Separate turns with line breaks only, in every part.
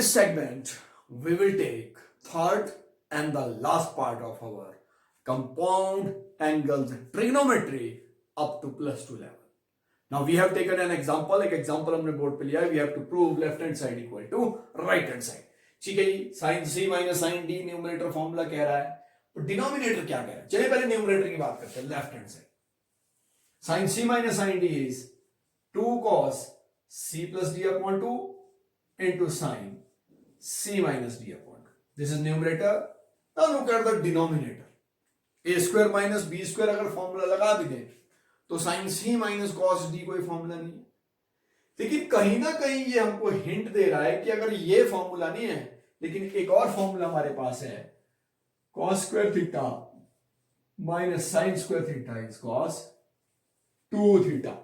this segment, we will take third and the last part of our compound angles trigonometry up to +2 level. Now we have taken an example. एक example हमने board पे लिया है. We have to prove left hand side equal to right hand side. ठीक है जी. sin c minus sin d numerator formula कह रहा है. तो डिनोमिनेटर क्या कह रहा है? चलिए पहले न्यूमरेटर की बात करते हैं. Left hand side sin c minus sin d is 2 cos c plus d upon 2 into sin c minus d upon 2. This is numerator. Now look at the denominator. a square minus b square अगर formula लगा भी दें तो sin c minus cos d कोई formula नहीं है. लेकिन कहीं ना कहीं ये हमको हिंट दे रहा है कि अगर ये फॉर्मूला नहीं है लेकिन एक और फॉर्मूला हमारे पास है, cos square theta minus sin square theta is cos 2 theta.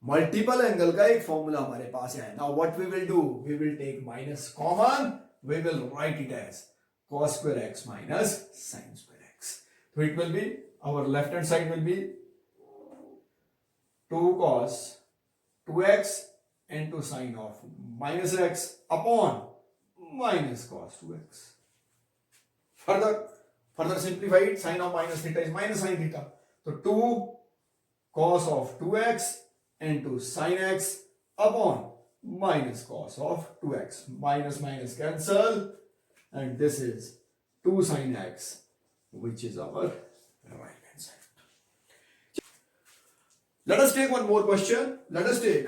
Multiple angle का एक फॉर्मूला हमारे पास है. Now what we will do, we will take minus common, we will write it as cos square x minus sin square x. So it will be, our left hand side will be 2 cos 2x into sin of minus x upon minus cos 2x. Further simplify it, sin of minus theta is minus sin theta. So 2 cos of 2x into sin x upon minus cos of 2x. Minus minus cancel and this is 2 sin x, which is our right hand side. Let us take one more question. Let us take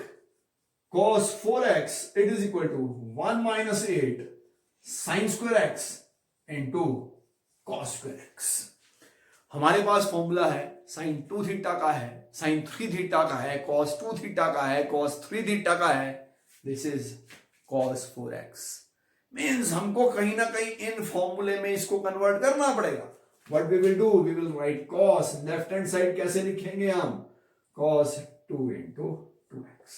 cos 4x, it is equal to 1 minus 8 sin square x into cos square x. हमारे पास formula है sin 2 theta का है, sin 3 theta का है, cos 2 theta का है, cos 3 theta का है. This is cos 4x. Means हमको कहीं ना कहीं इन फॉर्मूले में इसको कन्वर्ट करना पड़ेगा. What we will do, we will write cos, left hand side कैसे लिखेंगे हम, cos 2 into 2x.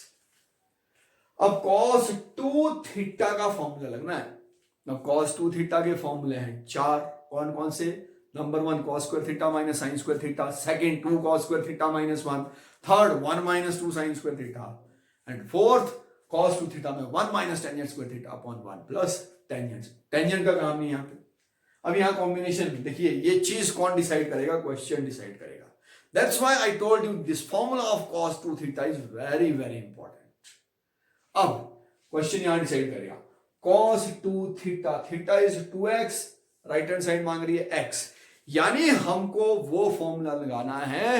अब cos 2 थीटा का फॉर्मूला लगना है. अब cos 2 थीटा के फॉर्मूले हैं 4. कौन कौन से? Number 1 cos square theta minus sin square theta, second 2 cos square theta minus 1, third 1 minus 2 sin square theta, and fourth cos 2 theta में 1 minus tangent square theta upon 1 plus tangent. tangent का काम नहीं यहाँ पे. अब यहाँ कॉम्बिनेशन देखिए, ये चीज कौन डिसाइड करेगा? क्वेश्चन डिसाइड करेगा. That's why I told you this formula of cos 2 theta is very very important. अब क्वेश्चन यहाँ डिसाइड करेगा. cos 2 theta, theta is 2x, right hand side मांग रही है x. यानी हमको वो फॉर्मूला लगाना है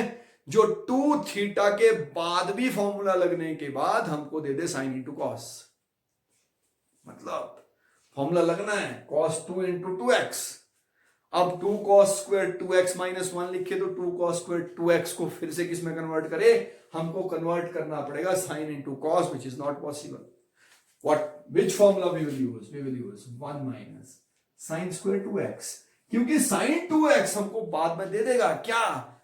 जो 2 थीटा के बाद भी फॉर्मूला लगने के बाद हमको दे दे साइन इंटू कॉस. मतलब फॉर्मूला लगना है cos 2 इंटू 2x. अब 2 cos स्क्वायर 2x माइनस 1 लिखे तो 2 cos स्क्वायर 2x को फिर से किस में कन्वर्ट करे? हमको कन्वर्ट करना पड़ेगा sine into cos, which is not possible. Which formula we will use? We will use 1 minus sine square 2x, क्योंकि साइन 2x हमको बाद में दे देगा क्या?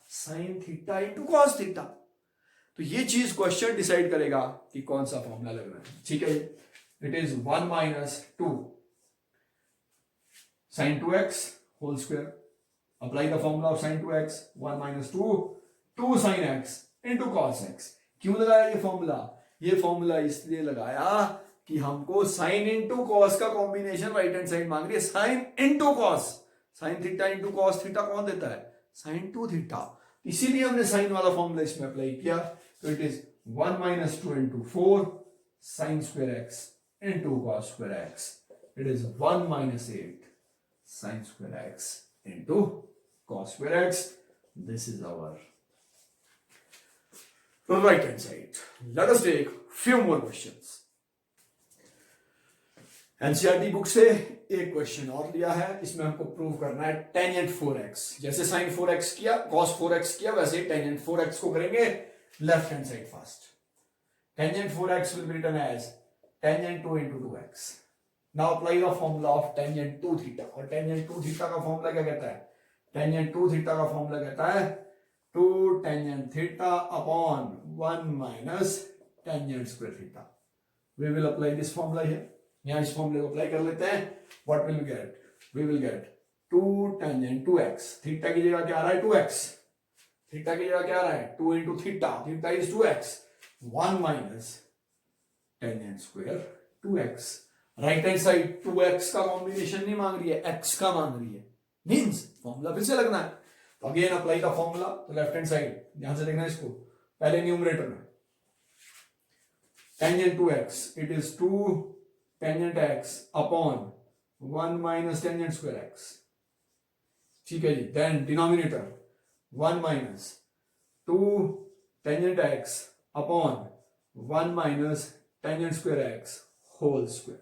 Sign theta into cos theta. तो ये चीज क्वेश्चन डिसाइड करेगा कि कौन सा फॉर्मूला लग रहा है. ठीक है, it is 1 minus 2 sine 2x whole square. Apply the formula of sine 2x. 1 minus 2 sine x into cos x. क्यों लगाया ये फॉर्मूला? ये फॉर्मूला इसलिए लगाया कि हमको साइन इंटू कॉस का कॉम्बिनेशन राइट हैंड साइड मांग रही है. Sine into cos, sine theta into cos theta कौन देता है? Sine 2 theta. इसीलिए हमने साइन वाला फॉर्मूला इसमें अप्लाई किया. तो it is 1 minus 2 into 4 sine square x into cos square x. It is 1 minus 8 sine square x into cos square x. This is our right hand side. Late us take few more questions. NCERT book से एक question और लिया है. इसमें हमको prove करना है tangent 4x. जैसे sin 4x किया, cos 4x किया, वैसे ही टेंजेंट 4x को करेंगे left hand side first. Tangent 4x will be written as tangent 2 into 2x. Now apply the formula of tangent 2 theta. और टेंजेंट 2 थीटा का फॉर्मूला क्या कहता है? टेंजेंट 2 थीटा का फॉर्मूला कहता है 2 tangent theta upon 1 minus tangent square theta. We will apply this formula here. यहां इस फॉर्मूले को अप्लाई कर लेते हैं. What will we get? We will get 2 tangent 2x. Theta की जगह क्या आ रहा है? 2x. थीटा की जगह क्या आ रहा है? 2 into theta. Theta is 2x. 1 minus tangent square 2x, right hand side 2x का कॉम्बिनेशन नहीं मांग रही है, x का मांग रही है, मींस फॉर्मूला फिर से लगना है। तो अगेन अप्लाई द फॉर्मूला। तो लेफ्ट हैंड साइड ध्यान से देखना है इसको, पहले न्यूमरेटर में tangent 2x, it is 2 tangent x upon 1 minus tangent square x, ठीक है जी। Then denominator 1 minus 2 tangent x upon 1 minus tangent square x whole square.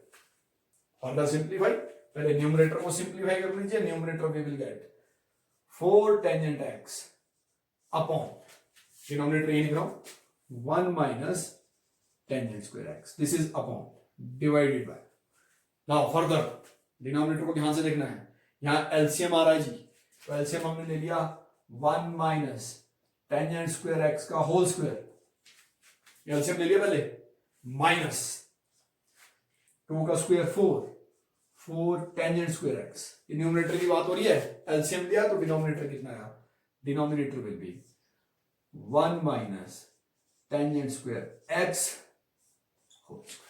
Further simplify, पहले न्यूमरेटर को सिंप्लीफाई कर लीजिए। Numerator we will get 4 tangent x upon, denominator ये लिख रहा हूं 1 minus tangent square x, this is upon divided by. Now further denominator को ध्यान से देखना है, यहां एलसीएम आ रहा है जी, तो एलसीएम हमने ले लिया 1 माइनस टेंजेंट स्क्वायर x का होल स्क्वायर, एलसीएम ले लिया पहले, माइनस 2 का square 4 tangent square x, numerator की बात हो रही है, एलसीएम लिया तो डिनोमिनेटर कितना आया, denominator will be 1 minus tangent square x whole square.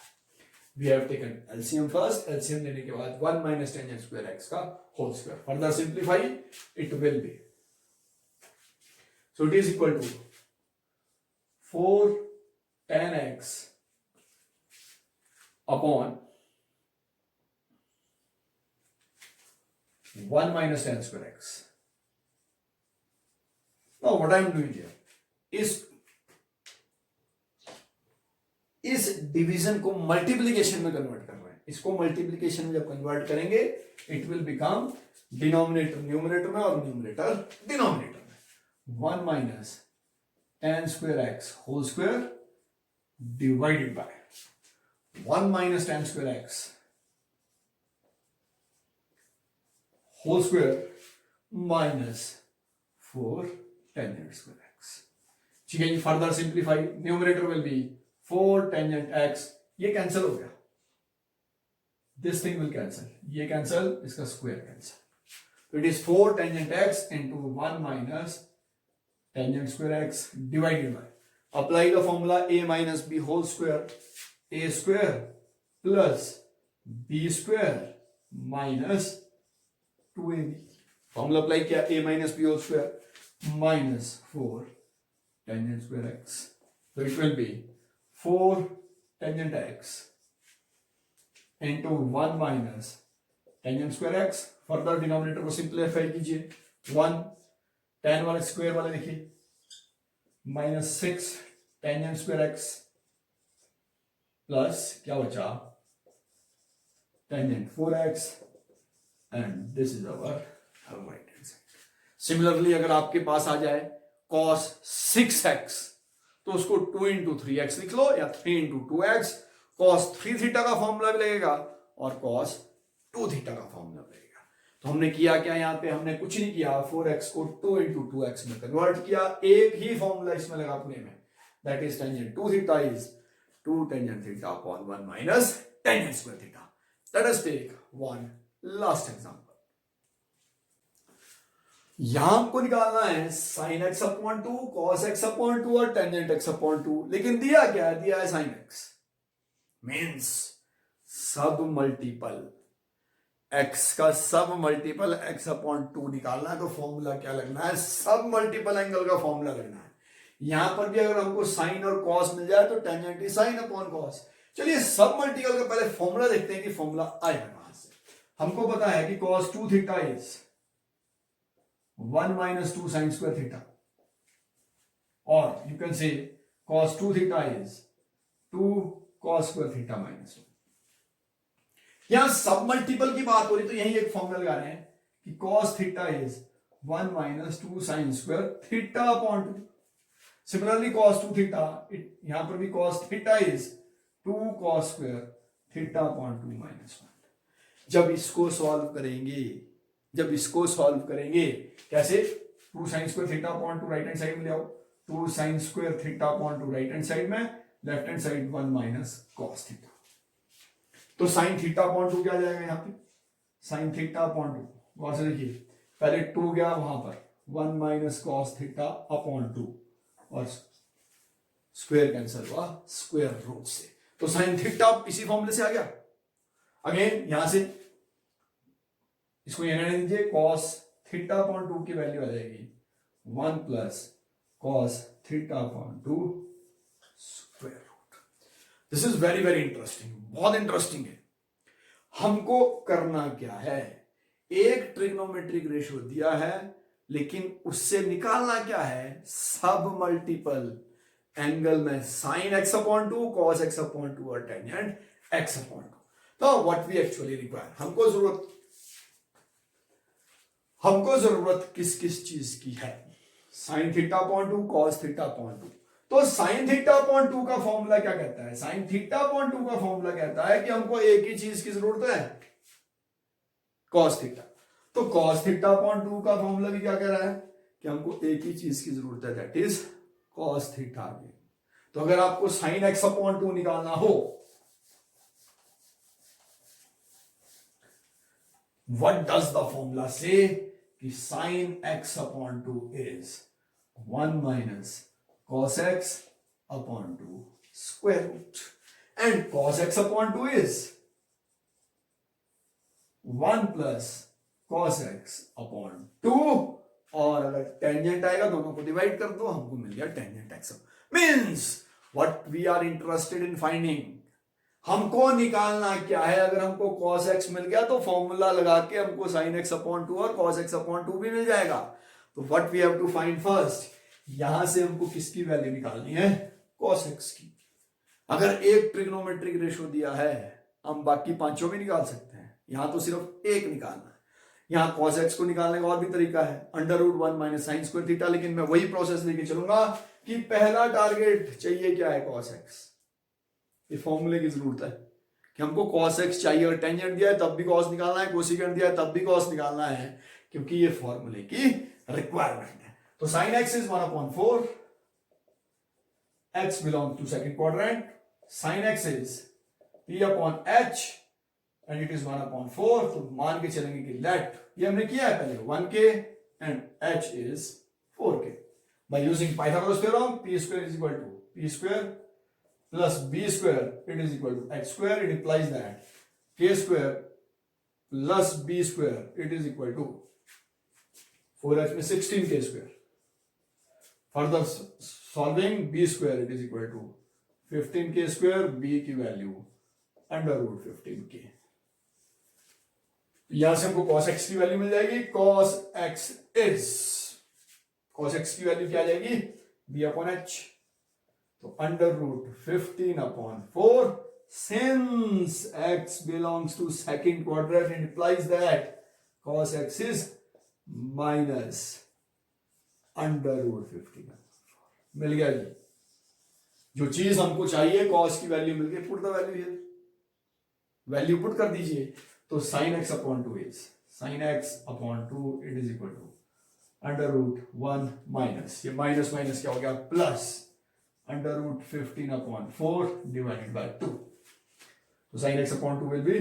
We have taken LCM first, LCM लेने के बाद 1 माइनस टेंजेंट स्क्वायर x का whole square. Further simplify, it will be, so it is equal to 4 tan x upon 1 minus tan square x. Now what I am doing here इस division को multiplication में convert कर रहे हैं। इसको multiplication में जब कन्वर्ट करेंगे it will become denominator numerator में और न्यूमरेटर डिनोमिनेटर में 1 minus tan square x whole square divided by 1 minus tan square x whole square minus 4 tangent square x, ठीक है जी। Further simplify, numerator will be 4 tangent x, ये cancel हो गया, this thing will cancel, ये cancel, इसका square cancel, तो it is 4 tangent x into 1 minus tangent square x divided by, apply the formula a minus b whole square, a square plus b square minus 2ab, formula apply किया, a minus b whole square minus 4 tangent square x, तो it will be 4 tangent x into 1 minus tangent square x। Further denominator को simplify कीजिए, 1 tan वाले square वाले देखिए minus 6 tangent square x plus क्या बचा tangent 4x and this is our right hand side. Similarly अगर आपके पास आ जाए cos 6x तो उसको 2 इंटू 3x लिख लो या 3 इंटू 2x, cos 3 थीटा का फॉर्मूला भी लगेगा और cos 2 थीटा का फॉर्मूला भी लगेगा। तो हमने किया क्या, यहां पे हमने कुछ नहीं किया, 4x को 2 इंटू 2x में कन्वर्ट किया, एक ही फॉर्मूला इसमें लगा अपने में, that is tangent 2 theta is 2 tangent theta upon 1 minus tangent square theta. Let us take one last example. यहां आपको निकालना है sin x upon 2, cos x upon 2 और टेंजेंट x अपॉन 2, लेकिन दिया क्या है, दिया है sin x, मीन्स सब मल्टीपल x का सब मल्टीपल x अपॉन 2 निकालना है। तो फॉर्मूला क्या लगना है, सब मल्टीपल एंगल का फॉर्मूला लगना है। यहां पर भी अगर हमको साइन और कॉस मिल जाए तो tangent is sine upon cos. चलिए सब मल्टीपल का पहले फॉर्मूला देखते हैं कि फॉर्मूला आएगा कहां से। हमको पता है कि cos 2 theta is 1 minus 2 sin square theta, or you can say cos 2 theta is 2 cos square theta minus 1। यहां सब मल्टीपल की बात हो रही तो यही एक फॉर्मूला लगा रहे हैं कि cos theta is 1 minus 2 sin square theta upon 2। Similarly cos 2 theta, यहां पर भी cos theta is 2 cos square theta upon 2 minus 1। जब इसको सॉल्व करेंगे कैसे, 2 sin square theta upon 2 right hand side में ले आओ, 2 sin square theta upon 2 right hand side में, left hand side 1 minus cos theta. तो sin थीटा अपॉन 2 क्या आ जाएगा, यहां पे sin थीटा अपॉन 2, वहां से देखिए पहले 2 गया वहां पर 1 माइनस cos थीटा अपॉन 2 और स्क्वायर कैंसिल हुआ स्क्वायर रूट से। तो साइन थीटा इसी फॉर्मूले से आ गया। अगेन यहां से इसको ये रहने दीजिए, कॉस थीटा अपॉन 2 की वैल्यू आ जाएगी 1 plus cos theta upon 2 square root. This is very very interesting, बहुत इंटरेस्टिंग है। हमको करना क्या है, एक ट्रिग्नोमेट्रिक रेशियो दिया है, लेकिन उससे निकालना क्या है, सब मल्टीपल एंगल में sine x upon 2, cos x upon 2 और टेंजेंट एक्स अपॉन 2। तो व्हाट वी एक्चुअली रिक्वायर, हमको जरूरत किस किस चीज की है, sine theta upon 2, cos theta upon 2। तो साइन थीटा अपॉन 2 का फॉर्मूला क्या कहता है, साइन थीटा अपॉन 2 का फॉर्मूला कहता है कि हमको एक ही चीज की जरूरत है, कॉस थीटा। तो कॉस थीटा अपॉन 2 का फॉर्मूला भी क्या कह रहा है कि हमको एक ही चीज की जरूरत है, दैट इज कॉस थीटा। तो अगर आपको साइन एक्स अपॉन 2 निकालना हो, व्हाट डज द फॉर्मूला से कि sine x upon 2 is 1 minus cos x upon 2 square root, and cos x upon 2 is 1 plus cos x upon 2, और अगर टेंजेंट आएगा दोनों को डिवाइड कर दो, हमको मिल गया tangent x। Means what we are interested in finding, हमको निकालना क्या है, अगर हमको cos x मिल गया तो फॉर्मूला लगा के हमको sin x अपॉन 2 और cos x अपॉन 2 भी मिल जाएगा। तो what we have to find first, यहां से हमको किसकी वैल्यू निकालनी है, cos x की। अगर एक ट्रिग्नोमेट्रिक रेशियो दिया है, हम बाकी पांचों भी निकाल सकते हैं, यहां तो सिर्फ एक निकालना है। यहां cos x को निकालने का और भी तरीका है, √1 माइनस साइन स्क्वायर थीटा, लेकिन मैं वही प्रोसेस लेके चलूंगा कि पहला टारगेट चाहिए क्या है, cos x। ये फॉर्मूले की जरूरत है कि हमको cos x चाहिए, और टेंजेंट दिया है तब भी cos निकालना है, कोसिकेंट दिया है तब भी cos निकालना है, क्योंकि ये फॉर्मूले की रिक्वायरमेंट है। तो sin x is 1/4, x belongs to second quadrant, sin x is p upon h and it is 1/4। तो मान के चलेंगे कि लेट, ये हमने किया है पहले, 1k and h is 4k। by using Pythagoras theorem, p square is equal to p square plus b square, it is equal to x square। it implies that k square plus b square, it is equal to 4h में 16k square। Further solving, b square it is equal to 15k square, b की value √15k। यहां से हमको cos x की value मिल जाएगी, cos x की value क्या आ जाएगी, b अपॉन h। तो √15/4, since x belongs to second quadrant, it implies that cos x is minus √15। मिल गया जी, जो चीज हमको चाहिए cos की वैल्यू मिल गई, put the value here, value put कर दीजिए। तो sin x upon 2 is sin x upon 2, it is equal to √1 minus, ये माइनस माइनस क्या हो गया, प्लस √15/4 डिवाइडेड बाय 2। तो sin x upon 2 will be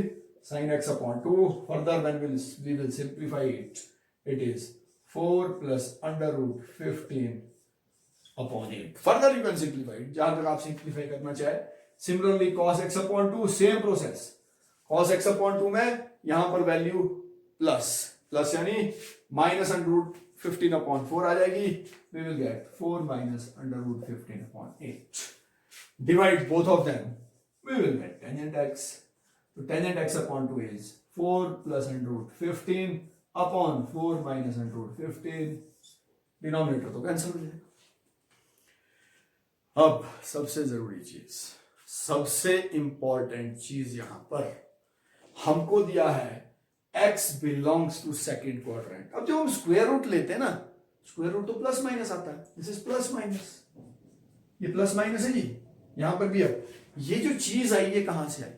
sin x upon 2, further when we will simplify it, it is 4 plus √15 upon 8। further you can simplify it, जहां तक आप simplify करना चाहे। Similarly cos x upon 2, same process, cos x upon 2 में यहां पर value plus यानी minus √15/4 आ जाएगी, we will get 4 minus √15/8, divide both of them, we will get tangent x। तो tangent x upon 2 is 4 plus √15 upon 4 minus √15, denominator तो cancel हो जाएगा। अब सबसे जरूरी चीज, सबसे इंपॉर्टेंट चीज यहां पर हमको दिया है x belongs to second quadrant. अब जब हम स्क्वायर रूट लेते हैं ना, स्क्वायर रूट तो प्लस माइनस आता है, दिस इज प्लस माइनस, ये प्लस माइनस है जी, यहां पर भी। अब ये जो चीज आई ये कहां से आई,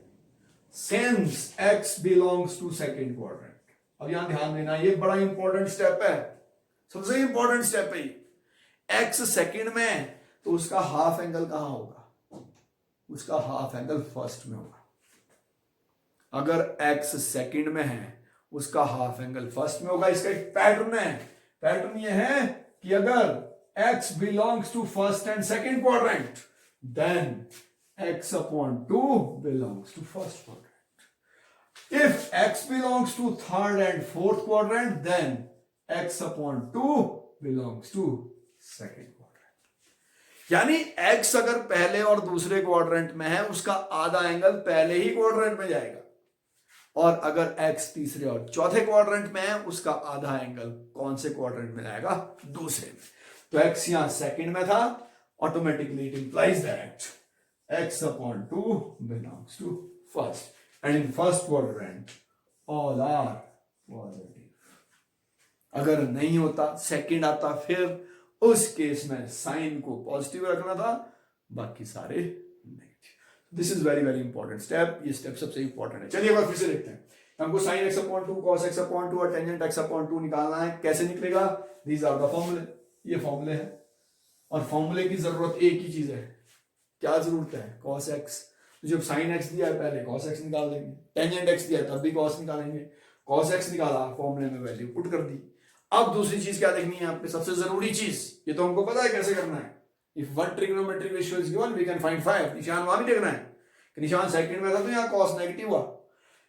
since x belongs to second quadrant। अब यहां ध्यान देना, ये बड़ा इंपॉर्टेंट स्टेप है, सबसे इंपॉर्टेंट स्टेप है ये। x सेकंड में तो उसका हाफ एंगल कहां होगा, उसका हाफ एंगल फर्स्ट में होगा। अगर x सेकंड में है उसका हाफ एंगल फर्स्ट में होगा। इसका एक पैटर्न है, पैटर्न ये है कि अगर x belongs to first and second quadrant, then x upon 2 belongs to first quadrant. If x belongs to third and fourth quadrant, then x upon 2 belongs to second quadrant. यानी x अगर पहले और दूसरे quadrant में है, उसका आधा angle पहले ही क्वाड्रेंट में जाएगा, और अगर x तीसरे और चौथे क्वाड्रेंट में है, उसका आधा एंगल कौन से क्वाड्रेंट में जाएगा? दूसरे में. तो x यहां सेकंड में था, automatically it implies that x upon 2 belongs to first, and in first quadrant all are positive. अगर नहीं होता, सेकंड आता, फिर उस केस में साइन को पॉजिटिव रखना था, बाकी सारे negative. This is very very important step. ये स्टेप सबसे इंपॉर्टेंट है. चलिए एक बार फिर से देखते हैं. हमको sine x upon 2 cos x upon 2 और टेंजेंट एक्स अपॉन 2 निकालना है. कैसे निकलेगा? दीज आर द फॉर्मूले. ये फॉर्मूले है, और फॉर्मूले की जरूरत एक ही चीज है. क्या जरूरत है? Cos x. तो जब साइन एक्स दिया है पहले कॉस एक्स निकाल देंगे, टेंजेंट एक्स दिया है तब भी कॉस निकालेंगे. कॉस एक्स निकाला, फॉर्मूले में वैल्यू पुट कर दी. अब दूसरी चीज क्या देखनी है आपके? सबसे जरूरी चीज, ये तो हमको पता है कैसे करना है. If one trigonometric ratio is given we can find 5. निशान वहां भी देखना है कि निशान सेकंड में था तो यहाँ cos नेगेटिव हुआ.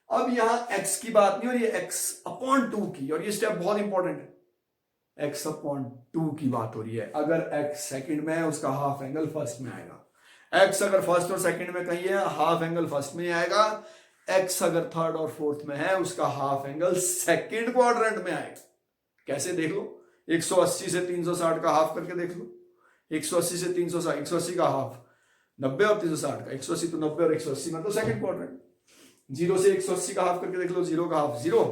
अब यहाँ x की बात नहीं हो रही है, x अपॉन 2 की, और ये स्टेप बहुत इंपॉर्टेंट है. x अपॉन 2 की बात हो रही है. अगर x सेकंड में है, उसका हाफ एंगल फर्स्ट में आएगा. x अगर फर्स्ट और सेकंड में कहीं है, हाफ एंगल फर्स्ट में आएगा. x अगर थर्ड और फोर्थ में है, उसका हाफ एंगल सेकंड क्वाड्रेंट में आएगा. कैसे देख लो? 180 से 360 का हाफ करके देख लो. 180 से 360, 180 का हाफ 90 और 360 का 180 तो 90 और 180 में तो सेकंड क्वाड्रेंट. 0 से 180 का हाफ करके देख लो. 0 का हाफ 0,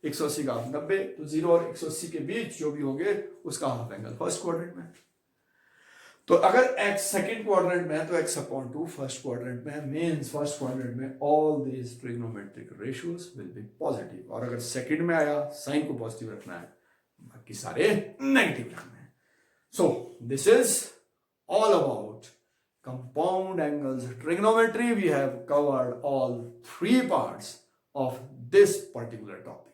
180 का हाफ 90, तो 0 और 180 के बीच जो भी होंगे उसका हाफ एंगल फर्स्ट क्वाड्रेंट में. तो अगर x सेकंड क्वाड्रेंट में है तो x अपॉन 2 फर्स्ट क्वाड्रेंट में, मींस फर्स्ट क्वाड्रेंट में all these trigonometric ratios will be positive. और अगर सेकंड में आया, साइन को पॉजिटिव रखना है, बाकी सारे नेगेटिव रखने हैं. So this is all about compound angles trigonometry. We have covered all three parts of this particular topic.